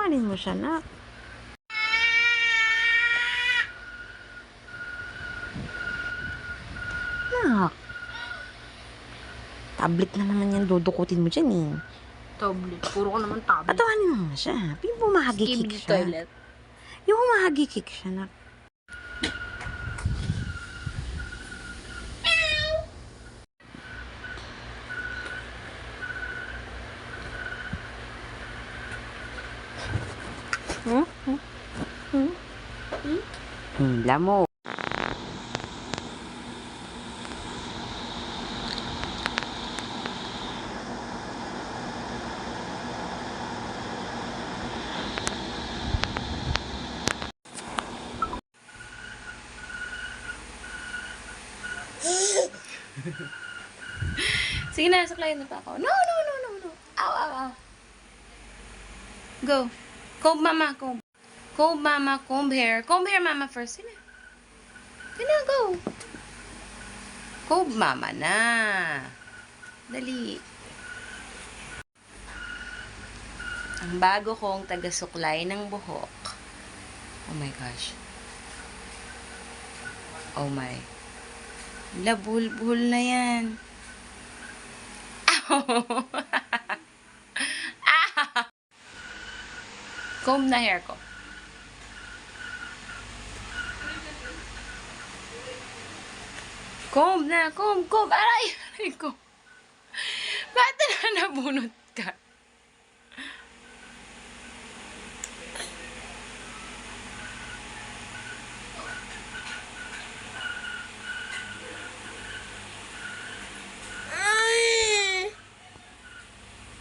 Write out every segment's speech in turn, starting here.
Tawanin mo siya, nak. Nak. Tablet na naman yan. Dudukutin mo dyan eh. Tablet. Puro ka naman tablet. Patawanin mo nga siya. Yung humahagi-kick siya. Toilet. Yung humahagi-kick siya, nak. Lamo. Sige na, saklayin na pa ako. No. Ow, ow, ow. Go. Comb, mama, comb. Comb, mama, comb hair. Comb hair, mama, first. Sige na. Sige na, go. Comb, mama na. Dali. Ang bago kong taga-suklay ng buhok. Oh my gosh. Oh my. Labulbul na yan. Ow! Comb na hair ko. Comb na, comb. Aray ko. Bakit na nabunot ka?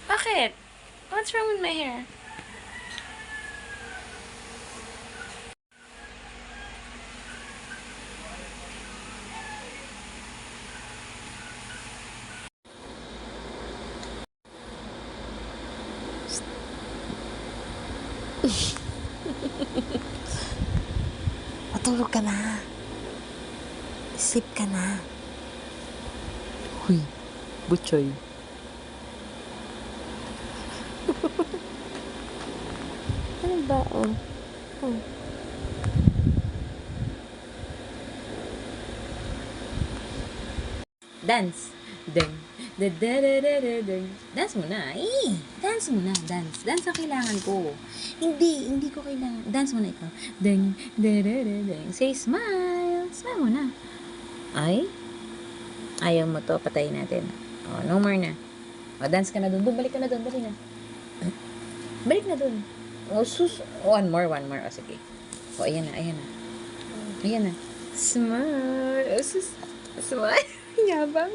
Bakit? What's wrong with my hair? Matulog ka na. Sleep ka na. Huy, butchoy. Ano ba? Oh. Dance. Ding. Dance muna. Dance muna. Dance. Dance ang kailangan ko. Hindi ko kailangan. Dance muna ikaw. Ding. Say smile. Smile muna. Ay? Ayaw mo to. Patayin natin. Oh, no more na. Oh, dance ka na dun. Balik ka na dun. Dali na. Balik na dun. Oh, sus. One more. Oh, sige. Oh, ayan na. Smile. Oh, sus. Smile. Yabang.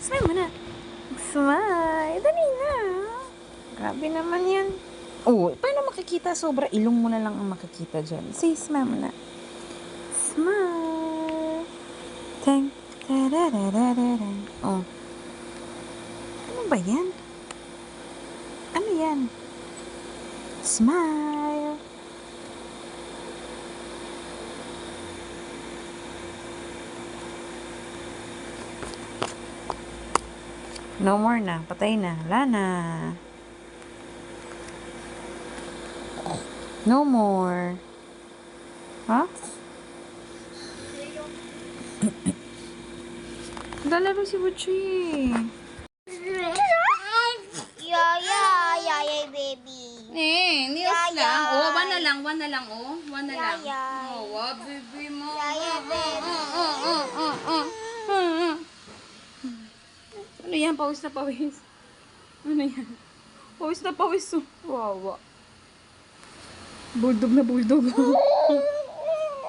Smile mo na. Smile. Dali na. Grabe naman yan. Oh, paano makikita? Sobra ilong mo na lang ang makikita dyan. Say, smile mo na. Smile. Tang. Da-da-da-da-da-da. Oh. Ano ba yan? Ano yan? Smile. No more na. Patay na. Wala na. No more. Ha? Lalaro si Butchie. Yaya, baby. News lang. Yaya. Oh, one na lang. One na lang. Yaya. Oh, wow, baby mo. Yaya, baby. Ano yan? Pawis na pawis. Ano yan? Pawis na pawis. Wawa. Bulldog na bulldog.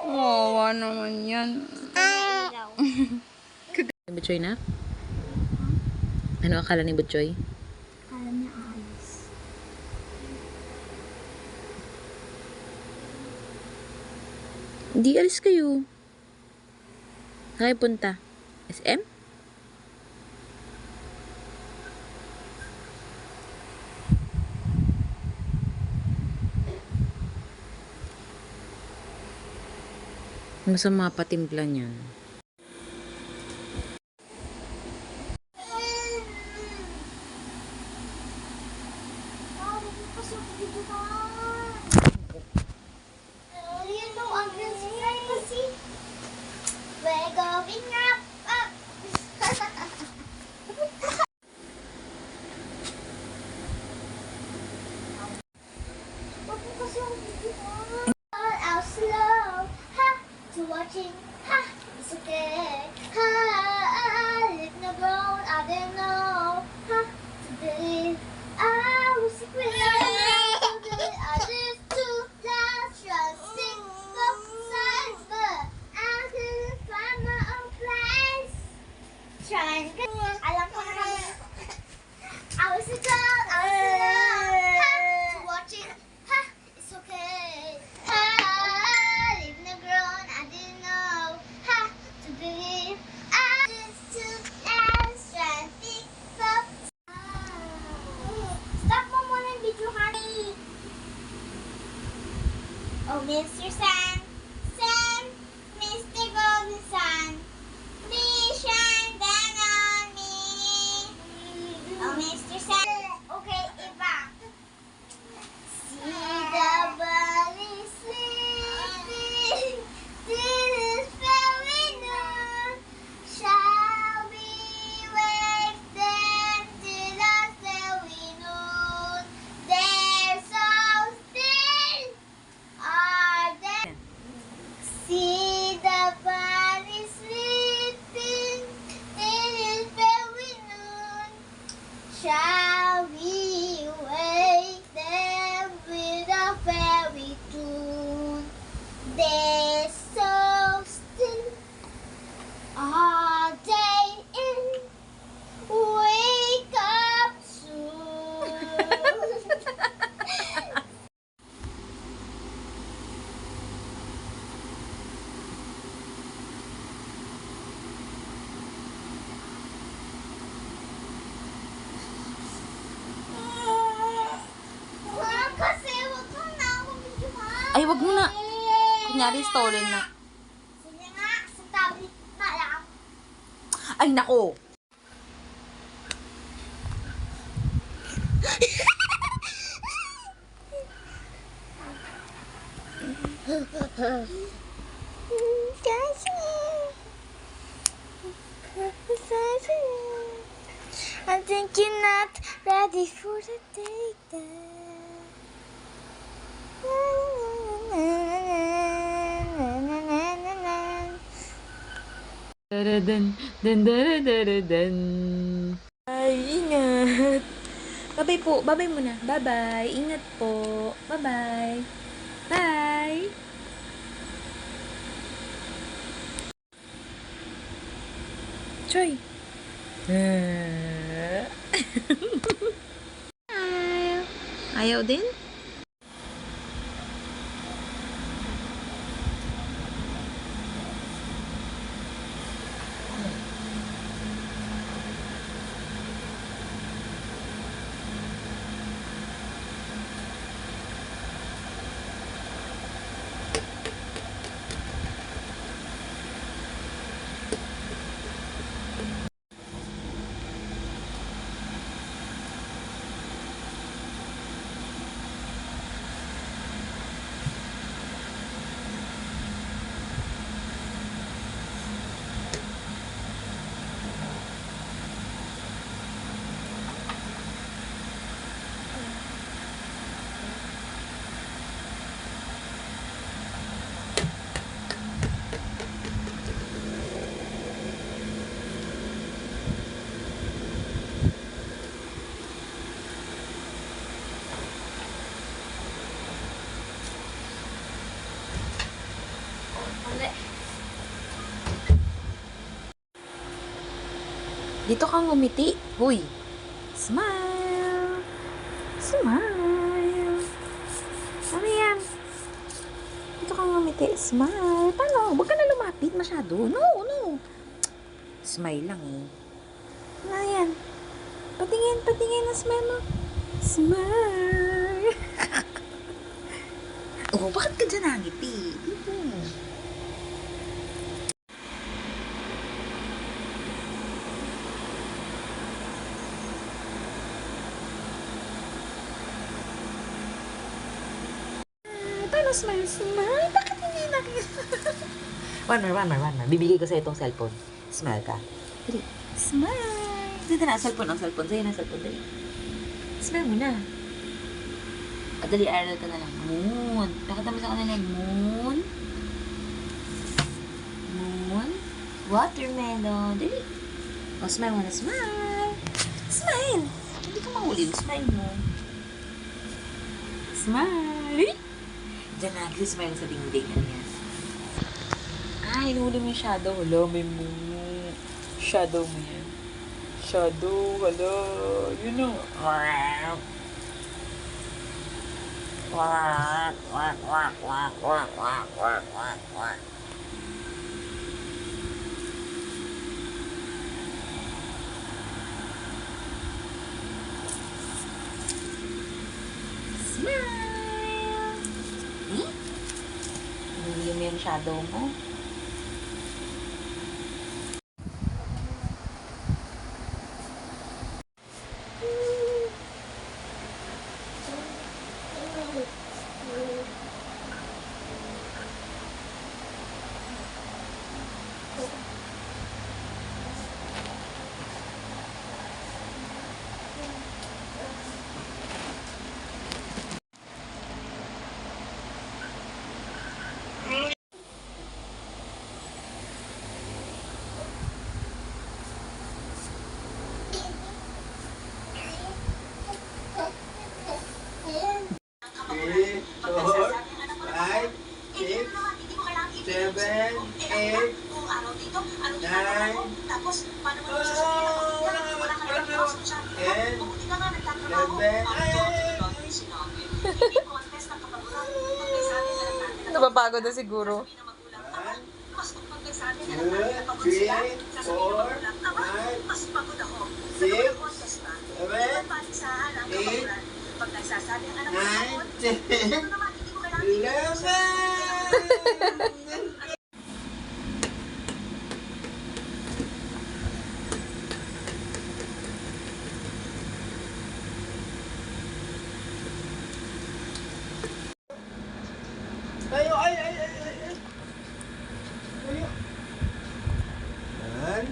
Wawa naman yan. Butchoy na? Ano akala ni Butchoy? Kala niya ayos. Hindi alis kayo. Saan kayo punta? SM? Masama patimpla niyan. watching. Ha! It's okay. Ha! Live no grown. I don't know. Ha! To believe. I was sick with I just too lost trusting both sides, but I couldn't find my own place. Trying to get. Alam ko naman. I was a girl. I was alone. Ha! Watching. Ha! It's okay. Ha! Live no grown. I didn't know. Ha! To believe. I just too lost trusting both. Stop mo muna yung video, honey. Oh, Mr. Sun, Sun, Mr. Golden Sun, please shine down on me. Oh, Mr. Sun. Okay, iba. See the bunny sleeping, till it's very noon. Shall we wake them till the very noon? They're so still. Are they? See the bunny sleeping. It is very noon. Shall we wake them with a fairy tune? They're so still. Are they in? Wake up soon. Kasi wag mo na ako videohan. Ay, wag mo na. Kunyari, stolen na. Sige nga, sa tablet na lang. Ay, nako. I think you're not ready for the date. Daradan, dan, daradan. Ay, ingat. Babay po. Babay muna. Bye-bye. Ingat po. Bye-bye. Bye. Choy. Ayaw din? Dito kang ngumiti. Huy. Smile. Smile. Ano yan? Dito kang ngumiti. Smile. Paano? Huwag ka na lumapit masyado. No, no. Smile lang eh. Ano yan? Patingin, patingin na smile mo. Smile. Oh, bakit ka dyan nangiti? Dito. Paano smile? Smile? Bakit hindi nakita? One more. Bibigay ko sa'yo itong cellphone. Smile ka. Dali. Smile. Dito na, cellphone. Sa'yo na, cellphone. Dali. Smile mo na. Dali, aral ka na lang. Moon. Pakita mo sa kanila yung moon. Watermelon. Dali. O, smile mo na. Smile. Smile. Hindi ka mahuli. Smile mo. Smile. Diyan na. Smile sa dingding. Ano yan? Hinuli mo yung shadow. Hala, may mo. Shadow mo yan. Shadow. Hala. Yun o. Wak. Wak. Wak. Wak. Wak. Wak. Wak. Wak. Wak. Wak. Smile! Hindi mo yung shadow mo. Napapagod na siguro. 2, 3, 4, 5, 6, 7, 8, 9, 10, 11. Tayo, ay. Tayo. 1,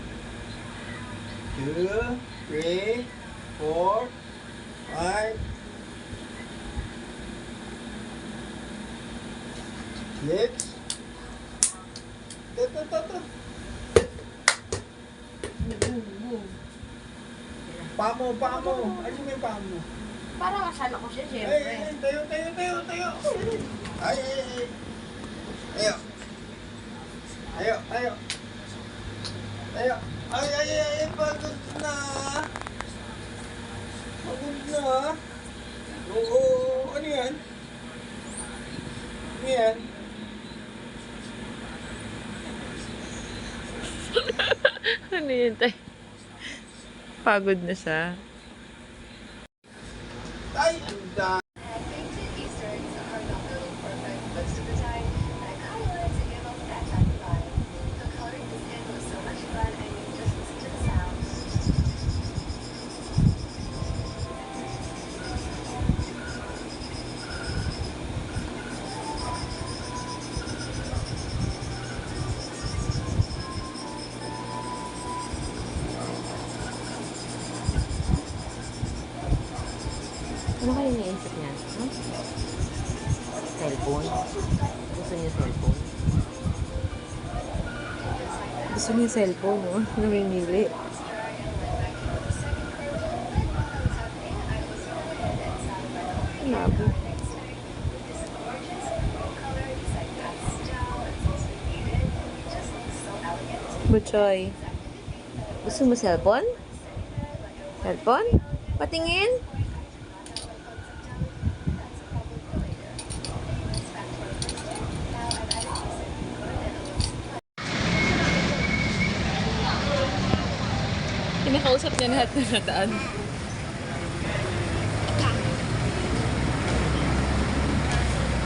2, 3, 4, 5, 6. Ito. Pamo. Ano yung pamo? Para masala ko siya, Ay, tayo. Ay. Tayo. Ay, pagod na. Oo, ano yan? Ano yun, tay? Pagod na siya. Ay, ang dami. Easterns are not really perfect most of the time, but I kind of wanted to give off that type of vibe. So coloring this in was so much fun, and you just listen to the sounds. Ano kayo iniisip niya? Cellphone? Gusto niya cellphone? Gusto niya cellphone, no? Namimili. Labo. Buchoy. Gusto mo cellphone? Cellphone? Patingin? Kinakausap niya lahat na nadaan.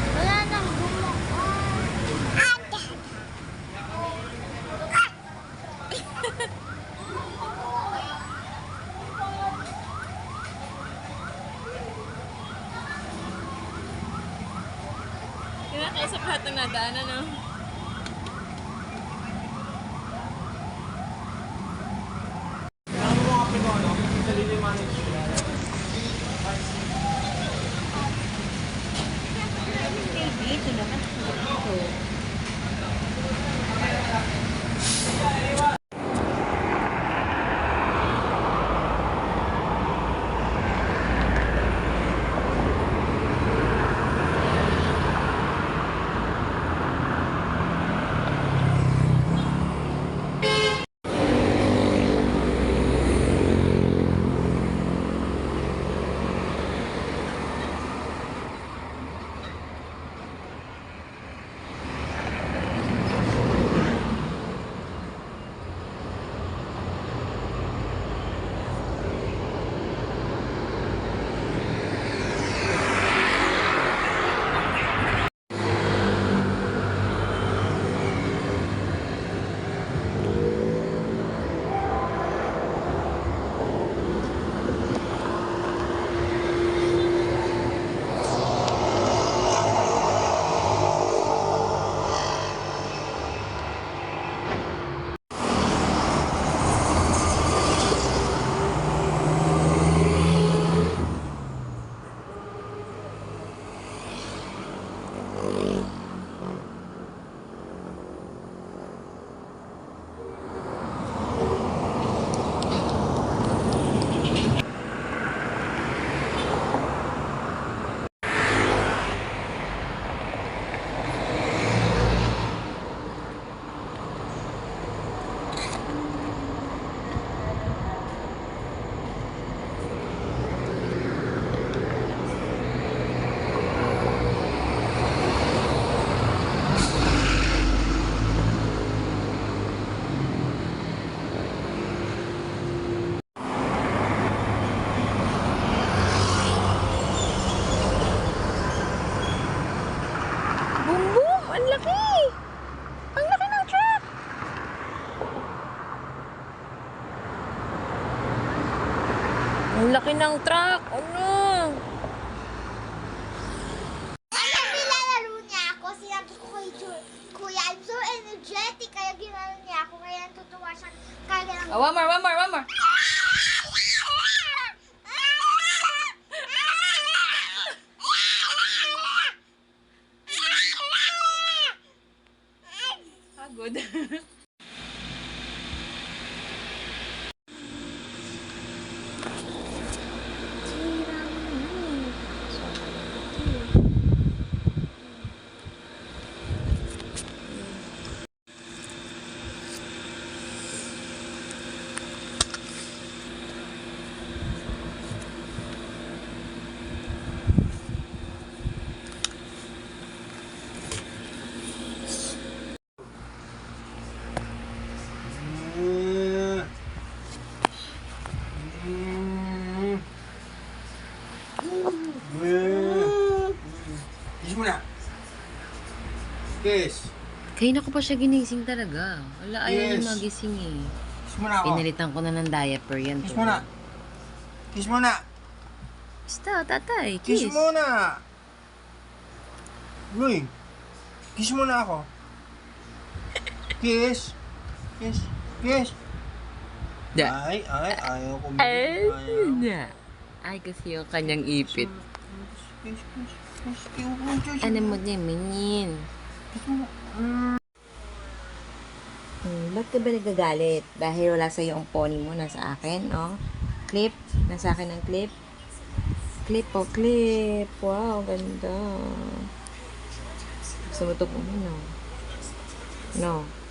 Wala nang bumuo. Kinakausap lahat na nadaan, ano? Ito naman. Ito. laki ng truck. Ano? Alam, nilalaro niya ako. Sinabi ko kay Kuya, I'm so energetic. Kaya ginano niya ako. Kaya natutuwa siya. Kaya lang... Oh, one more. Pagod. Kiss mo na. Kiss. Kanina ko pa siya ginising talaga. Wala, ayaw Yes. niya magising eh. Kiss mo na ako. Pinalitan ko na ng diaper yan. Kiss mo na. Kiss mo na. Basta, tatay. Kiss Kiss. mo na. Uy. Kiss mo na ako. Kiss. Kiss. Kiss. Da. Ay, ayaw ko. Ay, Ayaw. na. Ay, kasi yung kanyang ipit. Kiss, kiss, kiss, kiss. Ano mo niya, minyin? Ba't ka ba nagagalit? Dahil wala sa'yo ang pony mo, nasa akin, no? Clip? Nasa akin ang clip? Clip, oh, clip. Wow, ganda. Gusto mo ito po, no? No.